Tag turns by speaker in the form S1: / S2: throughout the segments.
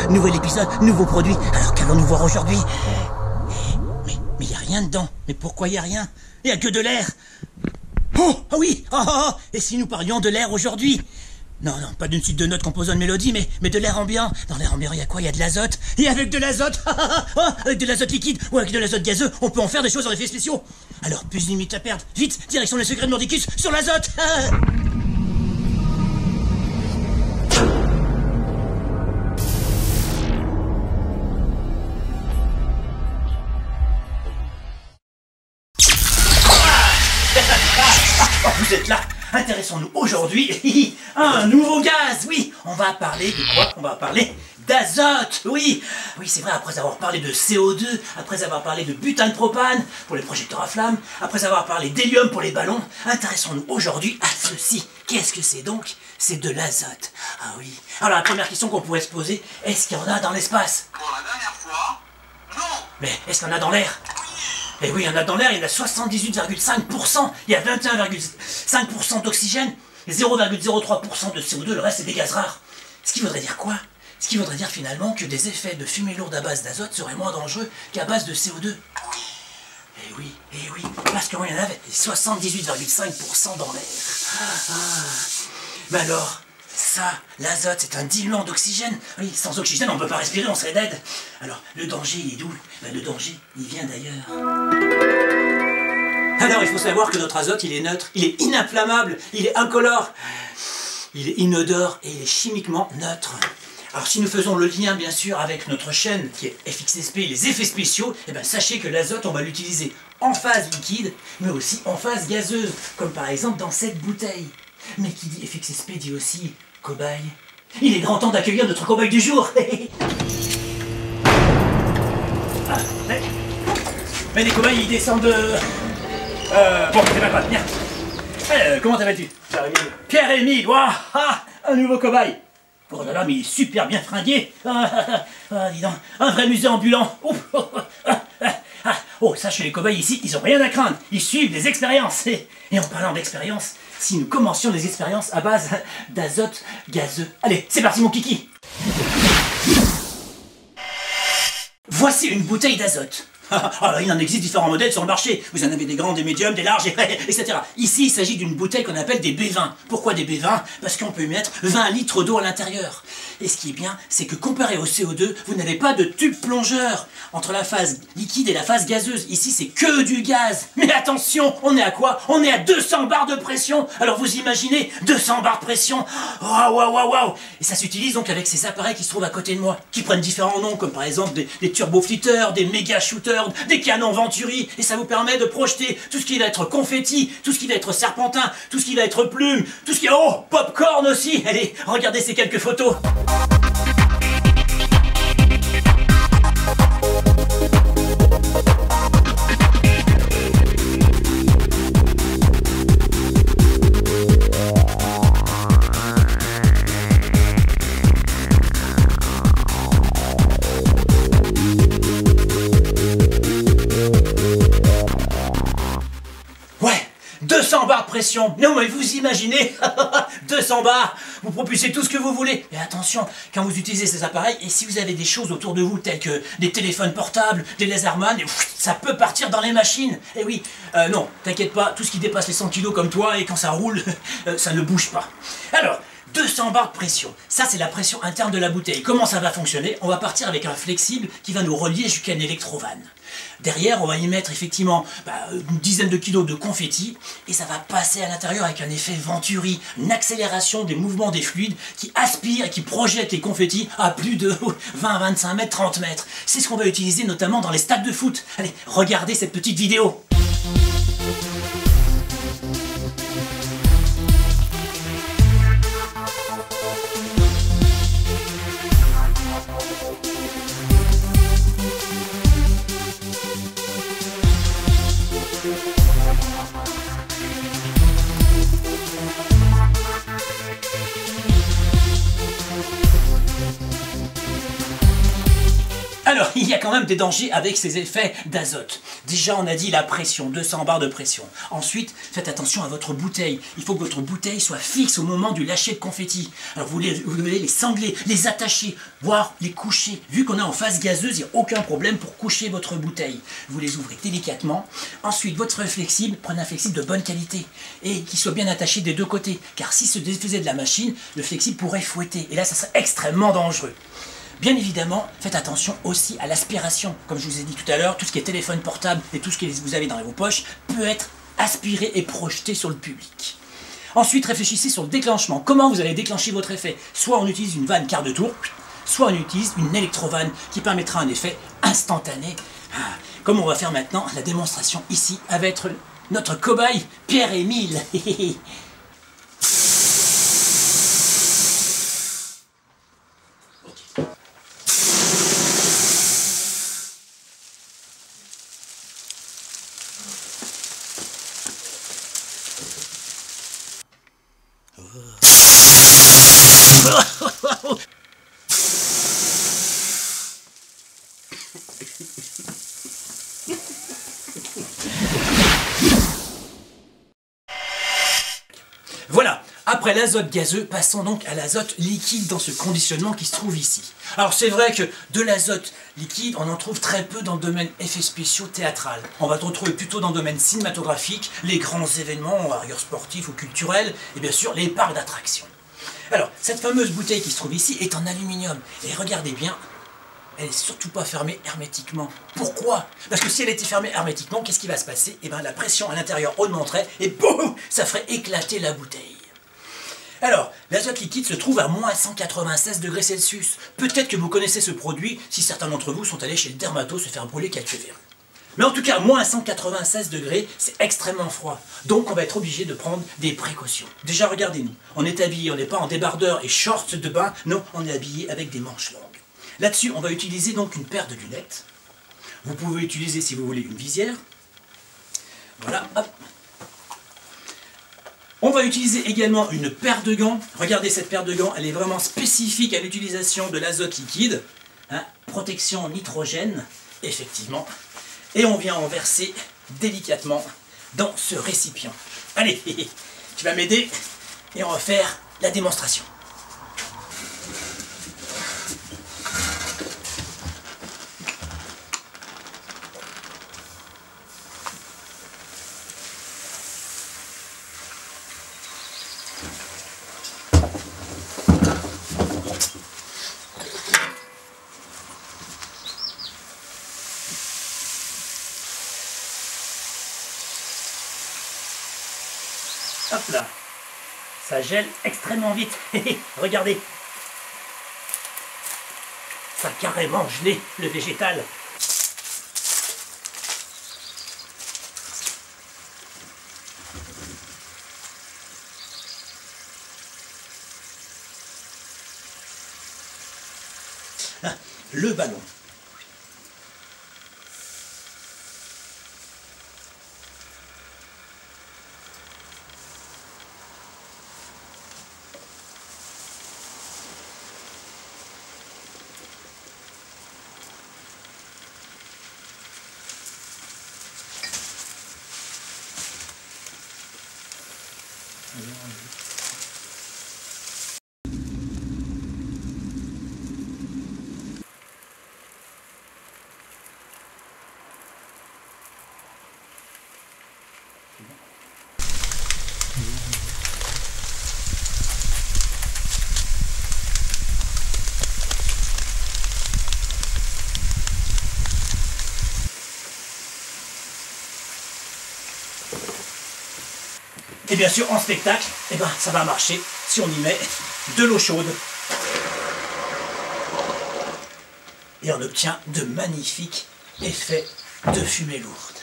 S1: Nouvel épisode, nouveau produit. Alors qu'allons-nous voir aujourd'hui? Mais y a rien dedans. Mais pourquoi y a rien? Y a que de l'air. Oh, ah oui. Et si nous parlions de l'air aujourd'hui? Non, pas d'une suite de notes composant une mélodie, mais de l'air ambiant. Dans l'air ambiant, il y a quoi? Il y a de l'azote. Et avec de l'azote, avec de l'azote liquide ou avec de l'azote gazeux, on peut en faire des choses en effets spéciaux. Alors, plus de minutes à perdre. Vite, direction les secrets de Mordicus sur l'azote. Vous êtes là. Intéressons-nous aujourd'hui à un nouveau gaz. Oui, on va parler de quoi? On va parler d'azote. Oui, c'est vrai, après avoir parlé de CO2, après avoir parlé de butane propane pour les projecteurs à flammes, après avoir parlé d'hélium pour les ballons, intéressons-nous aujourd'hui à ceci. Qu'est-ce que c'est donc? C'est de l'azote. Ah oui. Alors la première question qu'on pourrait se poser, est-ce qu'il y en a dans l'espace?
S2: Pour la dernière fois, non.
S1: Mais est-ce qu'il y en a dans l'air? Eh oui, il y en a dans l'air, il y en a 78,5%, il y a 21,5% d'oxygène, et 0,03% de CO2, le reste c'est des gaz rares. Ce qui voudrait dire quoi? Ce qui voudrait dire finalement que des effets de fumée lourde à base d'azote seraient moins dangereux qu'à base de CO2. Eh oui, parce qu'il y en avait 78,5% dans l'air. Mais alors, ça, l'azote, c'est un diluant d'oxygène. Oui, sans oxygène, on ne peut pas respirer, on serait dead. Alors, le danger, il est d'où? Le danger, il vient d'ailleurs. Alors, il faut savoir que notre azote, il est neutre, il est ininflammable, il est incolore, il est inodore et il est chimiquement neutre. Alors, si nous faisons le lien, bien sûr, avec notre chaîne qui est FXSP, les effets spéciaux, eh bien, sachez que l'azote, on va l'utiliser en phase liquide, mais aussi en phase gazeuse, comme par exemple dans cette bouteille. Mais qui dit FXSP dit aussi cobaye. Il est grand temps d'accueillir notre cobaye du jour. Mais les cobayes ils descendent de... Bon, c'est pas grave, viens. Comment t'appelles-tu? Pierre-Émile. Pierre-Émile, waouh, un nouveau cobaye. Oh là là, mais il est super bien fringué. Dis donc, un vrai musée ambulant. Oh, sache que les cobayes ici, ils ont rien à craindre. Ils suivent des expériences. Et en parlant d'expérience, si nous commencions des expériences à base d'azote gazeux. Allez, c'est parti mon kiki. Voici une bouteille d'azote. Il en existe différents modèles sur le marché. Vous en avez des grands, des médiums, des larges, etc. Ici, il s'agit d'une bouteille qu'on appelle des B20. Pourquoi des B20? Parce qu'on peut y mettre 20 litres d'eau à l'intérieur. Et ce qui est bien, c'est que comparé au CO2, vous n'avez pas de tube plongeur entre la phase liquide et la phase gazeuse. Ici, c'est que du gaz. Mais attention, on est à quoi? On est à 200 bars de pression. Alors vous imaginez, 200 bars de pression. Waouh. Et ça s'utilise donc avec ces appareils qui se trouvent à côté de moi, qui prennent différents noms, comme par exemple des turbo-flitters, des méga-shooters, des canons Venturi, et ça vous permet de projeter tout ce qui va être confetti, tout ce qui va être serpentin, tout ce qui va être plume, tout ce qui est... Oh, popcorn aussi. Allez, regardez ces quelques photos. Ouais, 200 bars de pression. Non mais vous imaginez 200 bars, vous propulsez tout ce que vous voulez. Mais attention, quand vous utilisez ces appareils, et si vous avez des choses autour de vous, telles que des téléphones portables, des laserman, ça peut partir dans les machines. Et oui, non, t'inquiète pas, tout ce qui dépasse les 100 kg comme toi, et quand ça roule, ça ne bouge pas. Alors, 200 bars de pression, ça c'est la pression interne de la bouteille. Comment ça va fonctionner? On va partir avec un flexible qui va nous relier jusqu'à une électrovanne. Derrière, on va y mettre effectivement une dizaine de kilos de confetti et ça va passer à l'intérieur avec un effet Venturi, une accélération des mouvements des fluides qui aspire et qui projette les confettis à plus de 20, 25 mètres, 30 mètres. C'est ce qu'on va utiliser notamment dans les stades de foot. Allez, regardez cette petite vidéo. Alors, il y a quand même des dangers avec ces effets d'azote. Déjà, on a dit la pression, 200 bars de pression. Ensuite, faites attention à votre bouteille. Il faut que votre bouteille soit fixe au moment du lâcher de confetti. Alors, vous devez les cingler, les attacher, voire les coucher. Vu qu'on est en phase gazeuse, il n'y a aucun problème pour coucher votre bouteille. Vous les ouvrez délicatement. Ensuite, votre flexible, prenez un flexible de bonne qualité et qui soit bien attaché des deux côtés. Car s'il se défaisait de la machine, le flexible pourrait fouetter. Et là, ça serait extrêmement dangereux. Bien évidemment, faites attention aussi à l'aspiration. Comme je vous ai dit tout à l'heure, tout ce qui est téléphone portable et tout ce que vous avez dans vos poches peut être aspiré et projeté sur le public. Ensuite, réfléchissez sur le déclenchement. Comment vous allez déclencher votre effet? Soit on utilise une vanne quart de tour, soit on utilise une électrovanne qui permettra un effet instantané. Comme on va faire maintenant la démonstration ici avec notre cobaye Pierre-Émile. Voilà, après l'azote gazeux, passons donc à l'azote liquide dans ce conditionnement qui se trouve ici. Alors c'est vrai que de l'azote liquide, on en trouve très peu dans le domaine effets spéciaux théâtral. On va le retrouver plutôt dans le domaine cinématographique, les grands événements, à rigueur sportifs ou culturels, et bien sûr les parcs d'attractions. Alors, cette fameuse bouteille qui se trouve ici est en aluminium. Et regardez bien, elle n'est surtout pas fermée hermétiquement. Pourquoi? Parce que si elle était fermée hermétiquement, qu'est-ce qui va se passer? Eh bien, la pression à l'intérieur augmenterait et boum, ça ferait éclater la bouteille. Alors, l'azote liquide se trouve à moins 196 degrés Celsius. Peut-être que vous connaissez ce produit si certains d'entre vous sont allés chez le dermato se faire brûler quelques verrues. Mais en tout cas, moins 196 degrés, c'est extrêmement froid. Donc on va être obligé de prendre des précautions. Déjà, regardez-nous. On est habillé, on n'est pas en débardeur et shorts de bain. Non, on est habillé avec des manches longues. Là-dessus, on va utiliser donc une paire de lunettes. Vous pouvez utiliser, si vous voulez, une visière. Voilà, hop. On va utiliser également une paire de gants. Regardez cette paire de gants, elle est vraiment spécifique à l'utilisation de l'azote liquide. Protection nitrogène, effectivement. Et on vient en verser délicatement dans ce récipient. Allez, tu vas m'aider et on va faire la démonstration. Hop là, ça gèle extrêmement vite. Regardez, ça a carrément gelé le végétal. Le ballon. Et bien sûr, en spectacle, eh ben, ça va marcher si on y met de l'eau chaude. Et on obtient de magnifiques effets de fumée lourde.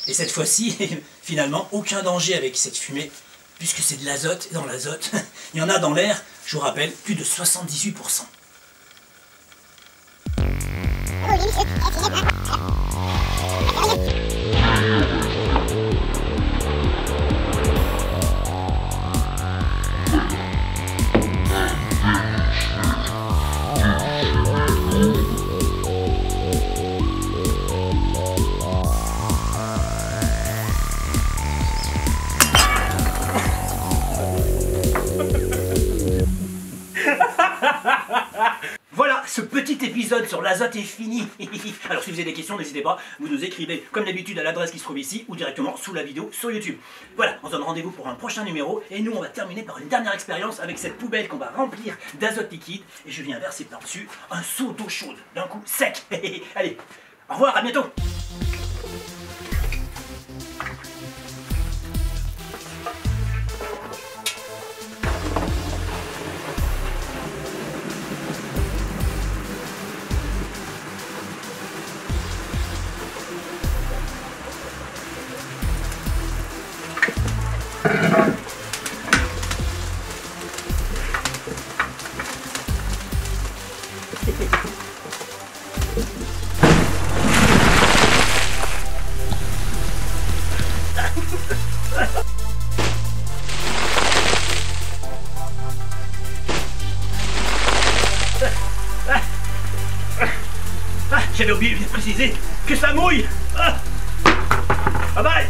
S1: Et cette fois-ci, finalement, aucun danger avec cette fumée, puisque c'est de l'azote. Et dans l'azote, il y en a dans l'air, je vous rappelle, plus de 78%. épisode sur l'azote est fini. Alors si vous avez des questions, n'hésitez pas, vous nous écrivez comme d'habitude à l'adresse qui se trouve ici ou directement sous la vidéo sur YouTube. Voilà, on se donne rendez-vous pour un prochain numéro et nous on va terminer par une dernière expérience avec cette poubelle qu'on va remplir d'azote liquide et je viens verser par-dessus un seau d'eau chaude, d'un coup sec. Allez, au revoir, à bientôt. J'avais oublié de préciser que ça mouille. Bye bye.